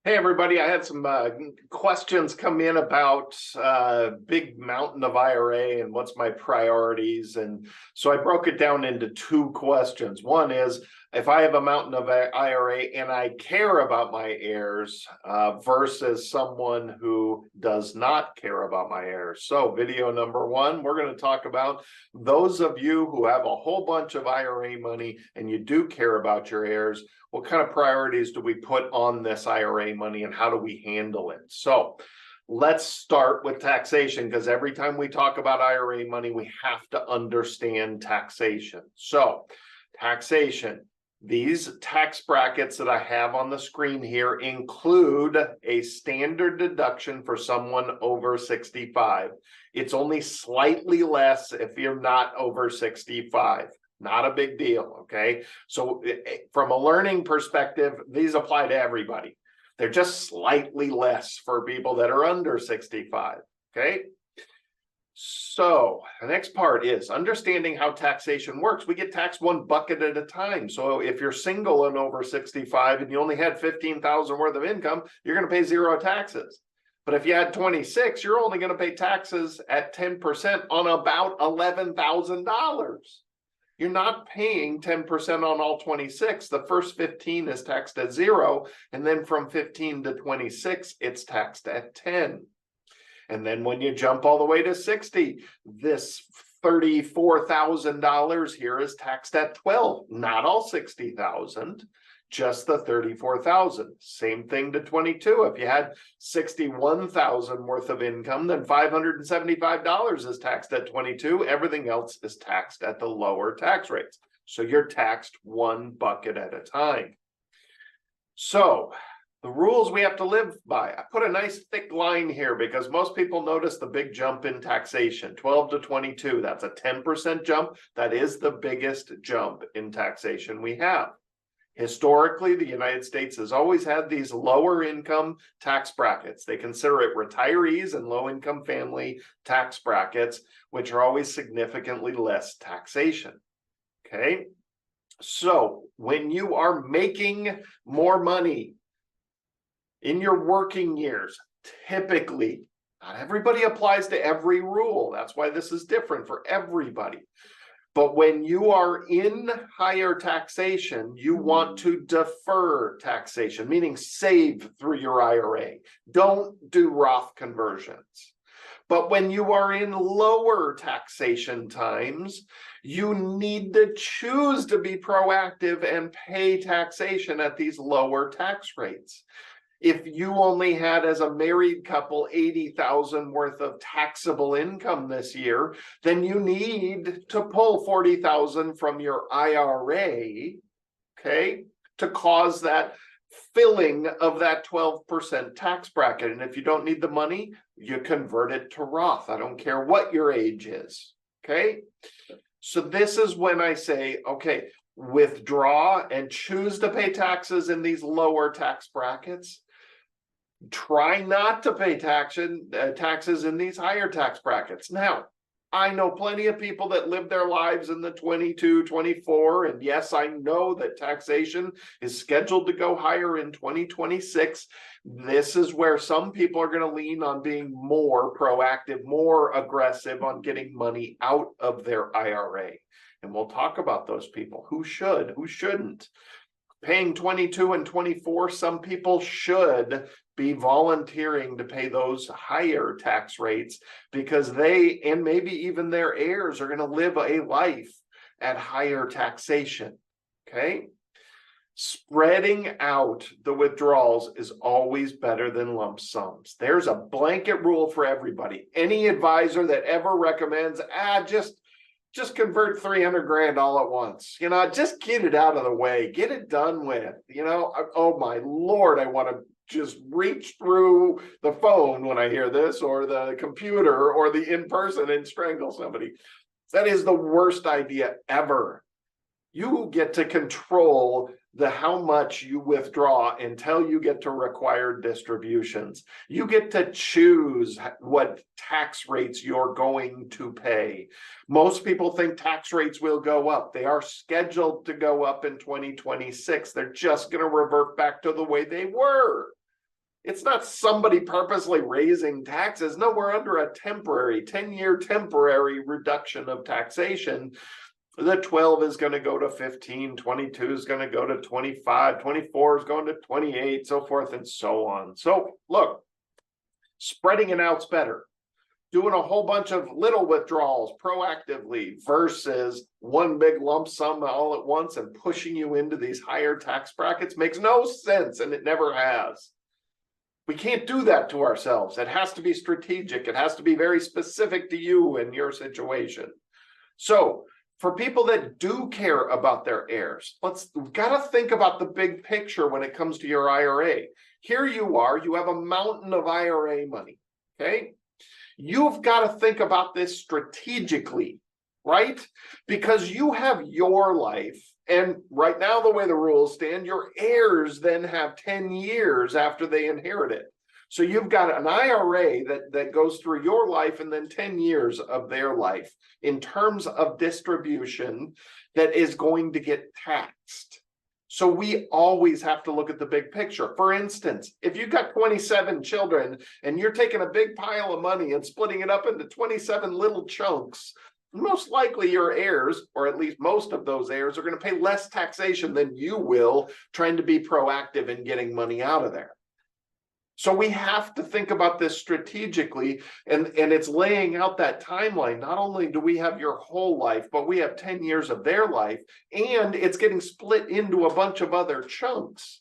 Hey everybody, I had some questions come in about big mountain of IRA and what's my priorities. And so I broke it down into two questions. One is if I have a mountain of IRA and I care about my heirs versus someone who does not care about my heirs. So video number one, we're going to talk about those of you who have a whole bunch of IRA money and you do care about your heirs. What kind of priorities do we put on this IRA money and how do we handle it? So let's start with taxation, because every time we talk about IRA money, we have to understand taxation. So taxation, these tax brackets that I have on the screen here include a standard deduction for someone over 65. It's only slightly less if you're not over 65. Not a big deal, okay? So from a learning perspective, these apply to everybody. They're just slightly less for people that are under 65, okay? So the next part is understanding how taxation works. We get taxed one bucket at a time. So if you're single and over 65 and you only had 15,000 worth of income, you're going to pay zero taxes. But if you had 26, you're only going to pay taxes at 10% on about $11,000. You're not paying 10% on all 26. The first 15 is taxed at 0. And then from 15 to 26, it's taxed at 10. And then when you jump all the way to 60, this $34,000 here is taxed at 12. Not all 60,000, just the 34,000. Same thing to 22. If you had 61,000 worth of income, then $575 is taxed at 22. Everything else is taxed at the lower tax rates. So you're taxed one bucket at a time. So the rules we have to live by. I put a nice thick line here because most people notice the big jump in taxation, 12 to 22. That's a 10% jump. That is the biggest jump in taxation we have. Historically, the United States has always had these lower income tax brackets. They consider it retirees and low income family tax brackets, which are always significantly less taxation. Okay. So when you are making more money in your working years, typically, not everybody applies to every rule. That's why this is different for everybody. But when you are in higher taxation, you want to defer taxation, meaning save through your IRA. Don't do Roth conversions. But when you are in lower taxation times, you need to choose to be proactive and pay taxation at these lower tax rates. If you only had, as a married couple, 80,000 worth of taxable income this year, then you need to pull 40,000 from your IRA, okay, to cause that filling of that 12% tax bracket. And if you don't need the money, you convert it to Roth. I don't care what your age is, okay? So this is when I say, okay, withdraw and choose to pay taxes in these lower tax brackets. Try not to pay taxes in these higher tax brackets. Now, I know plenty of people that live their lives in the 22, 24, and yes, I know that taxation is scheduled to go higher in 2026. This is where some people are going to lean on being more proactive, more aggressive on getting money out of their IRA. And we'll talk about those people. Who should, who shouldn't? Paying 22 and 24, some people should be volunteering to pay those higher tax rates because they, and maybe even their heirs, are going to live a life at higher taxation, okay? Spreading out the withdrawals is always better than lump sums. There's a blanket rule for everybody. Any advisor that ever recommends, just convert 300 grand all at once, just get it out of the way, get it done with, oh my Lord, I want to just reach through the phone when I hear this, or the computer, or the in-person, and strangle somebody. That is the worst idea ever. You get to control how much you withdraw until you get to required distributions. You get to choose what tax rates you're going to pay. Most people think tax rates will go up. They are scheduled to go up in 2026. They're just going to revert back to the way they were. It's not somebody purposely raising taxes. No, we're under a temporary 10-year temporary reduction of taxation. The 12 is going to go to 15, 22 is going to go to 25, 24 is going to 28, so forth and so on. So look, spreading it out's better. Doing a whole bunch of little withdrawals proactively versus one big lump sum all at once and pushing you into these higher tax brackets makes no sense, and it never has. We can't do that to ourselves. It has to be strategic. It has to be very specific to you and your situation. So for people that do care about their heirs, we've got to think about the big picture when it comes to your IRA. Here you are, you have a mountain of IRA money, okay? You've got to think about this strategically, right? Because you have your life, and right now, the way the rules stand, your heirs then have 10 years after they inherit it. So you've got an IRA that goes through your life and then 10 years of their life in terms of distribution that is going to get taxed. So we always have to look at the big picture. For instance, if you've got 27 children and you're taking a big pile of money and splitting it up into 27 little chunks, most likely your heirs, or at least most of those heirs, are going to pay less taxation than you will trying to be proactive in getting money out of there. So we have to think about this strategically, and it's laying out that timeline. Not only do we have your whole life, but we have 10 years of their life, and it's getting split into a bunch of other chunks.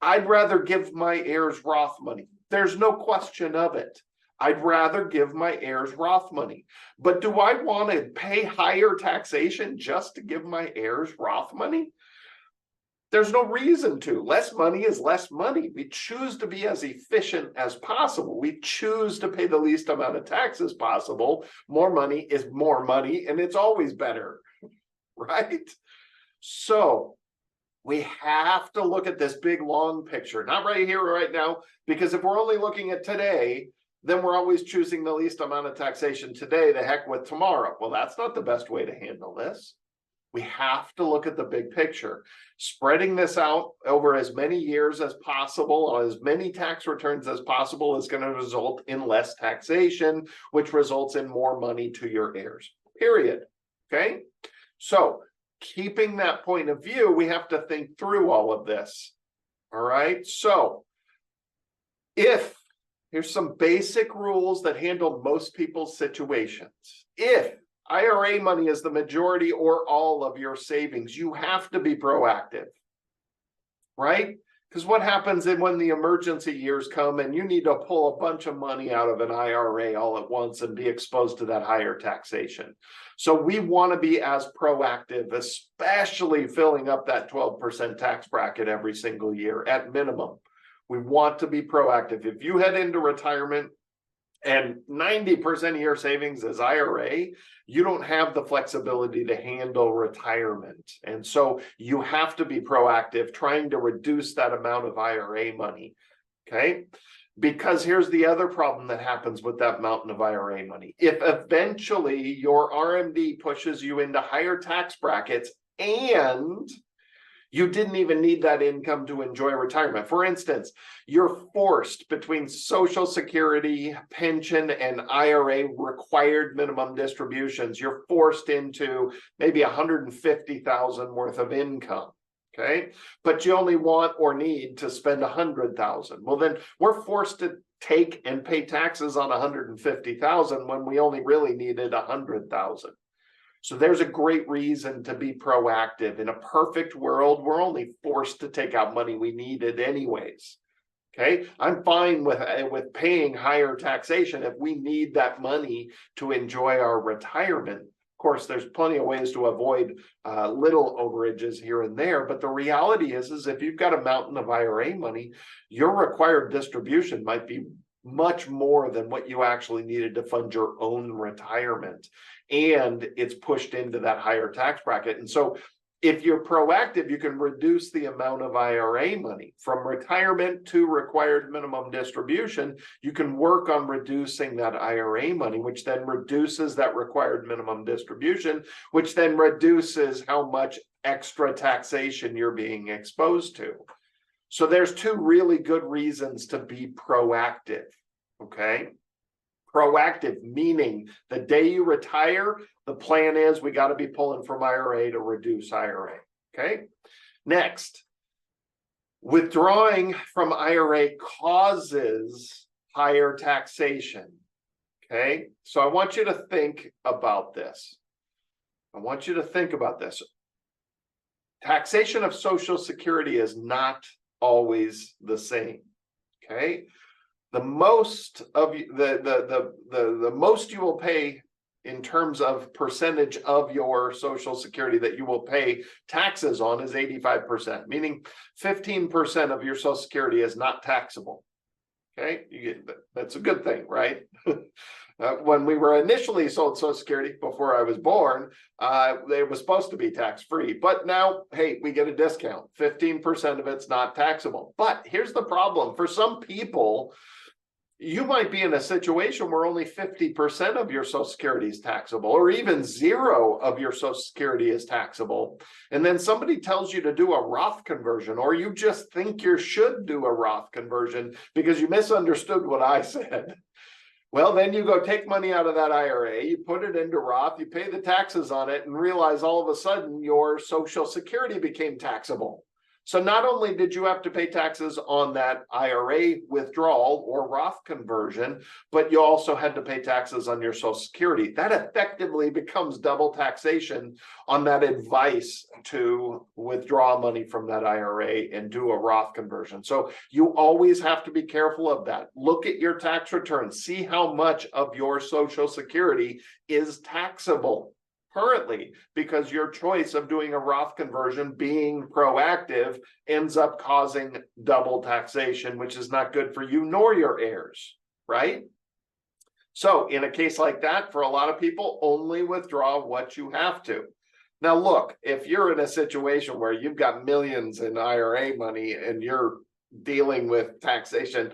I'd rather give my heirs Roth money. There's no question of it. I'd rather give my heirs Roth money. But do I want to pay higher taxation just to give my heirs Roth money? There's no reason to. Less money is less money. We choose to be as efficient as possible. We choose to pay the least amount of taxes possible. More money is more money, and it's always better, right? So we have to look at this big, long picture, not right here, right now, because if we're only looking at today, then we're always choosing the least amount of taxation today, the heck with tomorrow. Well, that's not the best way to handle this. We have to look at the big picture. Spreading this out over as many years as possible, on as many tax returns as possible, is going to result in less taxation, which results in more money to your heirs, period. Okay? So keeping that point of view, we have to think through all of this. All right? So here's some basic rules that handle most people's situations. If IRA money is the majority or all of your savings, you have to be proactive, right? Because what happens when the emergency years come and you need to pull a bunch of money out of an IRA all at once and be exposed to that higher taxation? So we want to be as proactive, especially filling up that 12% tax bracket every single year at minimum. We want to be proactive. If you head into retirement and 90% of your savings is IRA, you don't have the flexibility to handle retirement. And so you have to be proactive, trying to reduce that amount of IRA money, okay? Because here's the other problem that happens with that mountain of IRA money. If eventually your RMD pushes you into higher tax brackets and you didn't even need that income to enjoy retirement. For instance, you're forced between Social Security, pension, and IRA required minimum distributions. You're forced into maybe $150,000 worth of income, okay? But you only want or need to spend $100,000. Well, then we're forced to take and pay taxes on $150,000 when we only really needed $100,000. So there's a great reason to be proactive. In a perfect world, we're only forced to take out money we needed anyways. Okay, I'm fine with paying higher taxation if we need that money to enjoy our retirement. Of course, there's plenty of ways to avoid little overages here and there, but the reality is if you've got a mountain of IRA money, your required distribution might be much more than what you actually needed to fund your own retirement. And it's pushed into that higher tax bracket. And so if you're proactive, you can reduce the amount of IRA money from retirement to required minimum distribution. You can work on reducing that IRA money, which then reduces that required minimum distribution, which then reduces how much extra taxation you're being exposed to. So there's two really good reasons to be proactive, okay? Proactive, meaning the day you retire, the plan is we got to be pulling from IRA to reduce IRA, okay? Next, withdrawing from IRA causes higher taxation, okay? So I want you to think about this. Taxation of Social Security is not always the same, okay? The most of you, the most you will pay in terms of percentage of your Social Security that you will pay taxes on is 85%, meaning 15% of your Social Security is not taxable. Okay, that's a good thing, right? When we were initially sold Social Security before I was born, it was supposed to be tax-free, but now, hey, we get a discount. 15% of it's not taxable. But here's the problem. For some people, you might be in a situation where only 50% of your Social Security is taxable, or even 0 of your Social Security is taxable. And then somebody tells you to do a Roth conversion, or you just think you should do a Roth conversion because you misunderstood what I said. Well, then you go take money out of that IRA, you put it into Roth, you pay the taxes on it, and realize all of a sudden your Social Security became taxable. So not only did you have to pay taxes on that IRA withdrawal or Roth conversion, but you also had to pay taxes on your Social Security. That effectively becomes double taxation on that advice to withdraw money from that IRA and do a Roth conversion. So you always have to be careful of that. Look at your tax return. See how much of your Social Security is taxable currently, because your choice of doing a Roth conversion, being proactive, ends up causing double taxation, which is not good for you nor your heirs, right? So in a case like that, for a lot of people, only withdraw what you have to. Now, look, if you're in a situation where you've got millions in IRA money and you're dealing with taxation,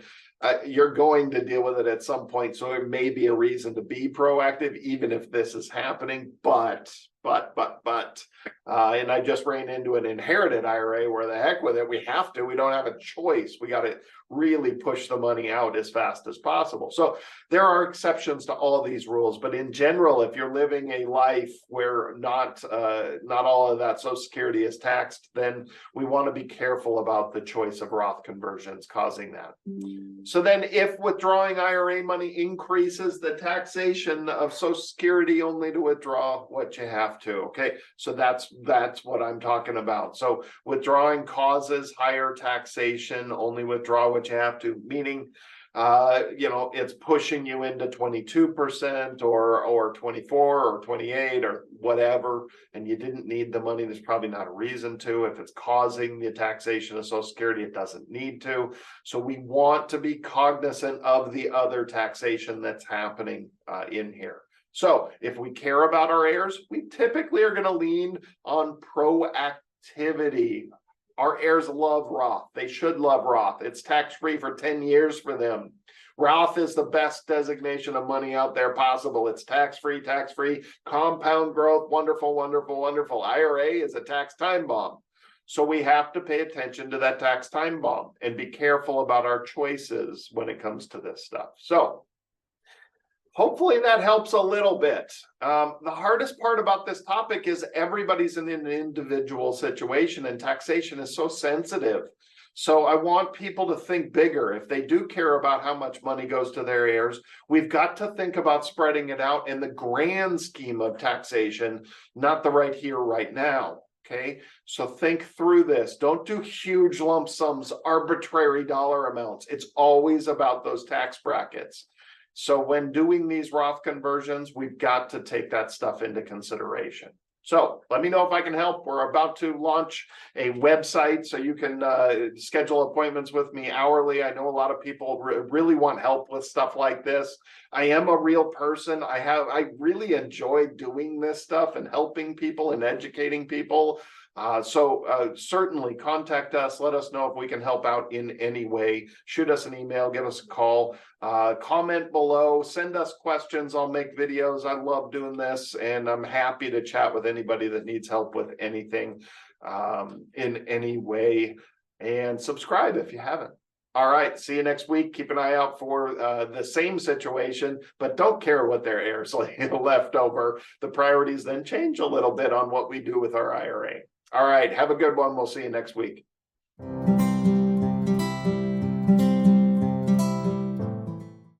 you're going to deal with it at some point. So it may be a reason to be proactive, even if this is happening. But, and I just ran into an inherited IRA where the heck with it, we have to, we don't have a choice. We got to really push the money out as fast as possible. So there are exceptions to all these rules, but in general, if you're living a life where not all of that Social Security is taxed, then we want to be careful about the choice of Roth conversions causing that. So then if withdrawing IRA money increases the taxation of Social Security, only to withdraw what you have to, okay? So that's what I'm talking about. So withdrawing causes higher taxation, only withdraw what you have to, meaning it's pushing you into 22% or 24 or 28 or whatever, and you didn't need the money. There's probably not a reason to. If it's causing the taxation of Social Security, it doesn't need to. So we want to be cognizant of the other taxation that's happening in here. So if we care about our heirs, we typically are going to lean on proactivity. Our heirs love Roth. They should love Roth. It's tax-free for 10 years for them. Roth is the best designation of money out there possible. It's tax-free, compound growth, wonderful, wonderful, wonderful. IRA is a tax time bomb. So we have to pay attention to that tax time bomb and be careful about our choices when it comes to this stuff. So hopefully that helps a little bit. The hardest part about this topic is everybody's in an individual situation, and taxation is so sensitive. So I want people to think bigger. If they do care about how much money goes to their heirs, we've got to think about spreading it out in the grand scheme of taxation, not the right here, right now. Okay, so think through this. Don't do huge lump sums, arbitrary dollar amounts. It's always about those tax brackets. So when doing these Roth conversions, we've got to take that stuff into consideration. So let me know if I can help. We're about to launch a website so you can schedule appointments with me hourly. I know a lot of people really want help with stuff like this. I am a real person. I really enjoy doing this stuff and helping people and educating people. So certainly contact us. Let us know if we can help out in any way. Shoot us an email, give us a call, comment below, send us questions. I'll make videos. I love doing this, and I'm happy to chat with anybody that needs help with anything in any way. and subscribe if you haven't. All right, see you next week. Keep an eye out for the same situation, but don't care what their heirs left over. The priorities then change a little bit on what we do with our IRA. All right, have a good one. We'll see you next week.